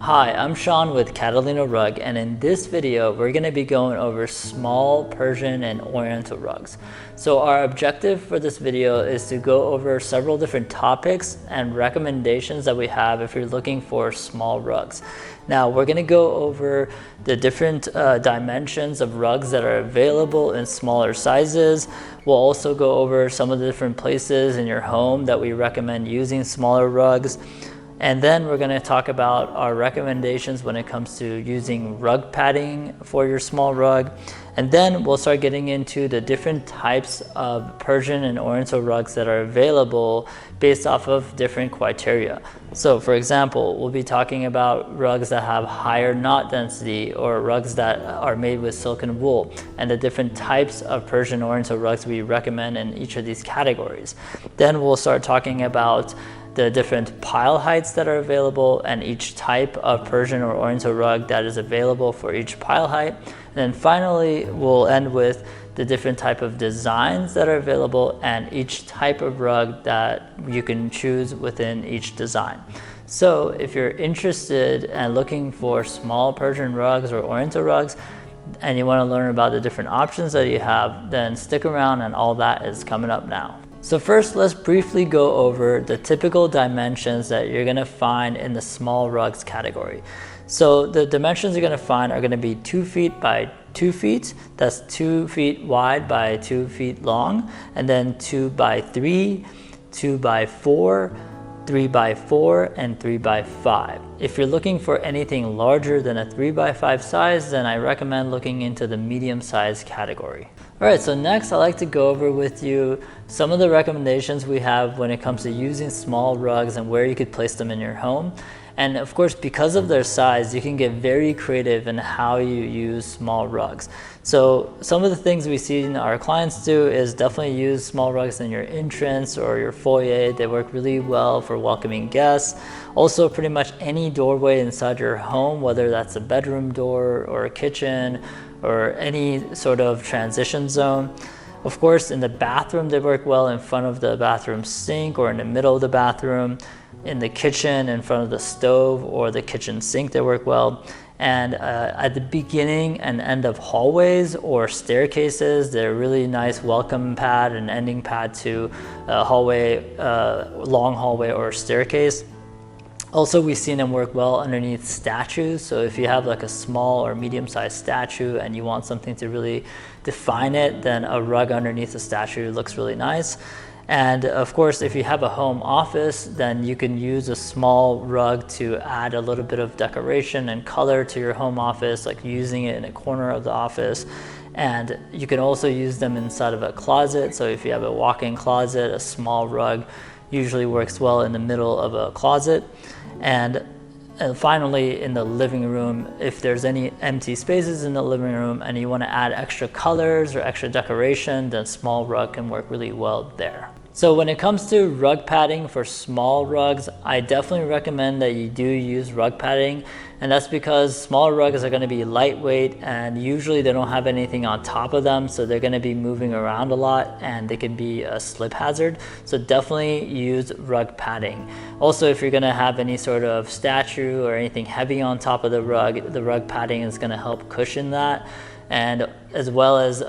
Hi, I'm Sean with Catalina Rug, and in this video we're going to be going over small Persian and Oriental rugs. So our objective for this video is to go over several different topics and recommendations that we have if you're looking for small rugs. Now we're going to go over the different dimensions of rugs that are available in smaller sizes. We'll also go over some of the different places in your home that we recommend using smaller rugs. And then we're going to talk about our recommendations when it comes to using rug padding for your small rug. And then we'll start getting into the different types of Persian and Oriental rugs that are available based off of different criteria. So for example, we'll be talking about rugs that have higher knot density or rugs that are made with silk and wool, and the different types of Persian and Oriental rugs we recommend in each of these categories. Then we'll start talking about the different pile heights that are available and each type of Persian or Oriental rug that is available for each pile height. And then finally, we'll end with the different type of designs that are available and each type of rug that you can choose within each design. So if you're interested and looking for small Persian rugs or Oriental rugs, and you want to learn about the different options that you have, then stick around, and all that is coming up now. So first, let's briefly go over the typical dimensions that you're going to find in the small rugs category. So the dimensions you're going to find are going to be 2 feet by 2 feet. That's 2 feet wide by 2 feet long, and then 2 by 3, 2 by 4, 3 by 4, and 3 by 5. If you're looking for anything larger than a 3 by 5 size, then I recommend looking into the medium size category. Alright, so next I'd like to go over with you some of the recommendations we have when it comes to using small rugs and where you could place them in your home. And of course, because of their size, you can get very creative in how you use small rugs. So some of the things we see our clients do is definitely use small rugs in your entrance or your foyer. They work really well for welcoming guests. Also, pretty much any doorway inside your home, whether that's a bedroom door or a kitchen or any sort of transition zone. Of course, in the bathroom, they work well in front of the bathroom sink or in the middle of the bathroom. In the kitchen, in front of the stove or the kitchen sink, they work well. And at the beginning and end of hallways or staircases, they're a really nice welcome pad and ending pad to a hallway, long hallway or staircase. Also, we've seen them work well underneath statues. So if you have like a small or medium-sized statue and you want something to really define it, then a rug underneath the statue looks really nice. And of course, if you have a home office, then you can use a small rug to add a little bit of decoration and color to your home office, like using it in a corner of the office. And you can also use them inside of a closet. So if you have a walk-in closet, a small rug usually works well in the middle of a closet. And finally, in the living room, if there's any empty spaces in the living room and you want to add extra colors or extra decoration, then small rug can work really well there. So when it comes to rug padding for small rugs, I definitely recommend that you do use rug padding. And that's because smaller rugs are going to be lightweight and usually they don't have anything on top of them. So they're going to be moving around a lot and they can be a slip hazard. So definitely use rug padding. Also, if you're going to have any sort of statue or anything heavy on top of the rug padding is going to help cushion that. And as well as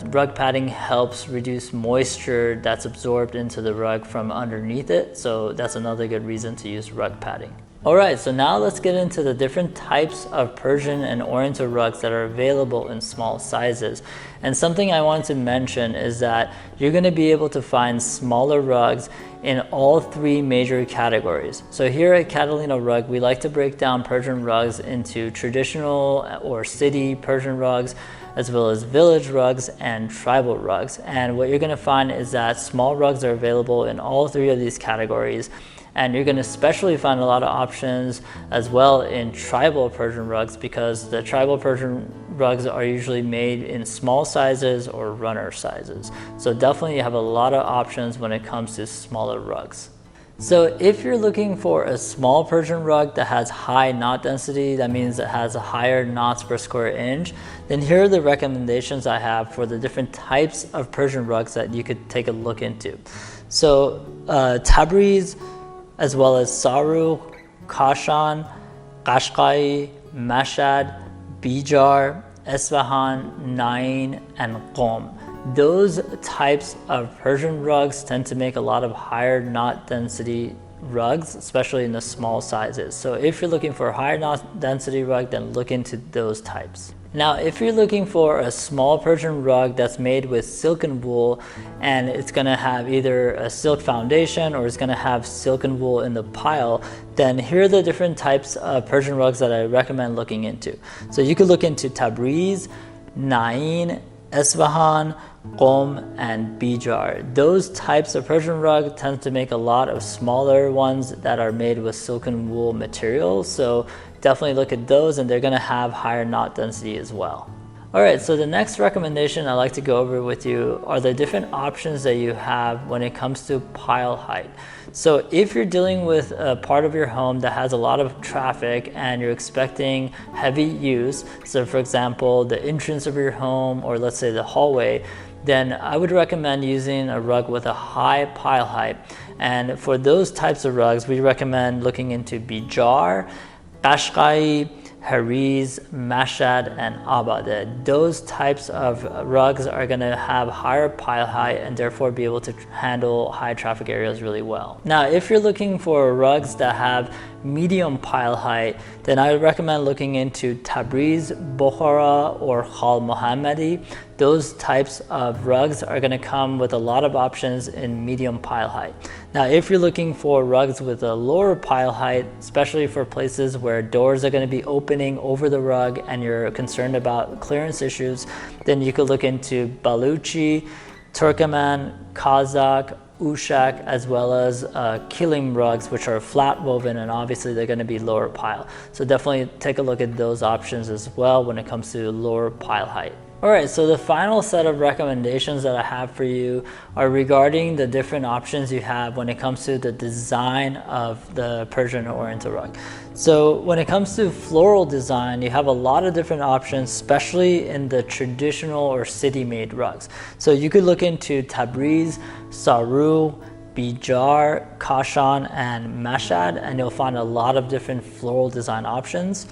rug padding helps reduce moisture that's absorbed into the rug from underneath it. So that's another good reason to use rug padding. Alright, so now let's get into the different types of Persian and Oriental rugs that are available in small sizes. And something I want to mention is that you're going to be able to find smaller rugs in all 3 major categories. So here at Catalina Rug, we like to break down Persian rugs into traditional or city Persian rugs, as well as village rugs and tribal rugs. And what you're going to find is that small rugs are available in all 3 of these categories. And you're going to especially find a lot of options as well in tribal Persian rugs, because the tribal Persian rugs are usually made in small sizes or runner sizes. So definitely you have a lot of options when it comes to smaller rugs. So if you're looking for a small Persian rug that has high knot density, that means it has a higher knots per square inch, then here are the recommendations I have for the different types of Persian rugs that you could take a look into. So Tabriz, as well as Saru, Kashan, Qashqai, Mashhad, Bijar, Isfahan, Nain, and Qom. Those types of Persian rugs tend to make a lot of higher knot density rugs, especially in the small sizes. So if you're looking for a higher knot density rug, then look into those types. Now, if you're looking for a small Persian rug that's made with silken wool and it's gonna have either a silk foundation or it's gonna have silken wool in the pile, then here are the different types of Persian rugs that I recommend looking into. So you could look into Tabriz, Nain, Isfahan, Qom, and Bijar. Those types of Persian rug tend to make a lot of smaller ones that are made with silken wool material. So definitely look at those, and they're gonna have higher knot density as well. All right, so the next recommendation I'd like to go over with you are the different options that you have when it comes to pile height. So if you're dealing with a part of your home that has a lot of traffic and you're expecting heavy use, so for example, the entrance of your home, or let's say the hallway, then I would recommend using a rug with a high pile height. And for those types of rugs, we recommend looking into Bijar, Qashqai, Hariz, Mashhad, and Abade. Those types of rugs are going to have higher pile height and therefore be able to handle high traffic areas really well. Now, if you're looking for rugs that have medium pile height, then I would recommend looking into Tabriz, Bukhara, or Khal Mohammadi. Those types of rugs are going to come with a lot of options in medium pile height. Now, if you're looking for rugs with a lower pile height, especially for places where doors are going to be opening over the rug and you're concerned about clearance issues, then you could look into Baluchi, Turkoman, Kazakh, Ushak, as well as kilim rugs, which are flat woven, and obviously they're going to be lower pile. So definitely take a look at those options as well when it comes to lower pile height. All right, so the final set of recommendations that I have for you are regarding the different options you have when it comes to the design of the Persian Oriental rug. So when it comes to floral design, you have a lot of different options, especially in the traditional or city-made rugs. So you could look into Tabriz, Saru, Bijar, Kashan, and Mashhad, and you'll find a lot of different floral design options.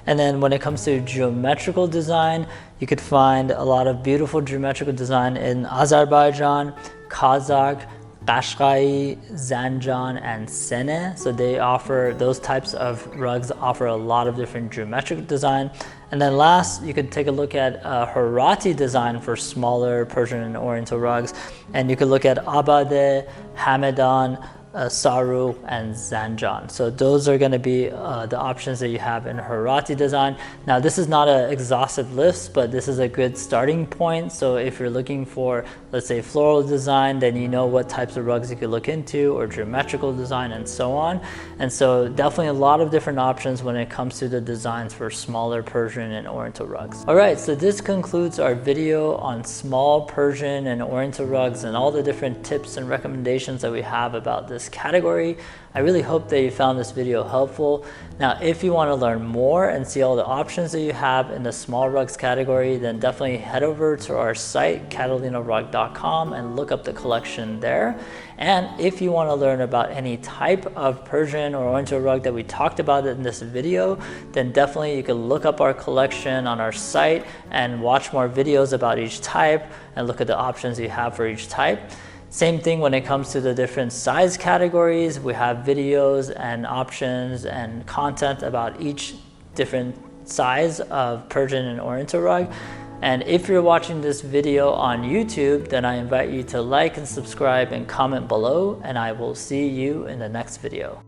And then when it comes to geometrical design, you could find a lot of beautiful geometrical design in Azerbaijan, Kazakh, Qashqai, Zanjan, and Sene. So they offer, those types of rugs offer a lot of different geometric design. And then last, you could take a look at Harati design for smaller Persian and Oriental rugs. And you could look at Abade, Hamadan, Saru, and Zanjan. So those are going to be the options that you have in Harati design. Now, this is not an exhaustive list, but this is a good starting point. So if you're looking for, let's say, floral design, then you know what types of rugs you could look into, or geometrical design, and so on. And so definitely a lot of different options when it comes to the designs for smaller Persian and Oriental rugs. All right, so this concludes our video on small Persian and Oriental rugs and all the different tips and recommendations that we have about this category. I really hope that you found this video helpful. Now, if you want to learn more and see all the options that you have in the small rugs category, then definitely head over to our site, catalinarug.com, and look up the collection there. And if you want to learn about any type of Persian or Oriental rug that we talked about in this video, then definitely you can look up our collection on our site and watch more videos about each type and look at the options you have for each type. Same thing when it comes to the different size categories. We have videos and options and content about each different size of Persian and Oriental rug. And if you're watching this video on YouTube, then I invite you to like and subscribe and comment below, and I will see you in the next video.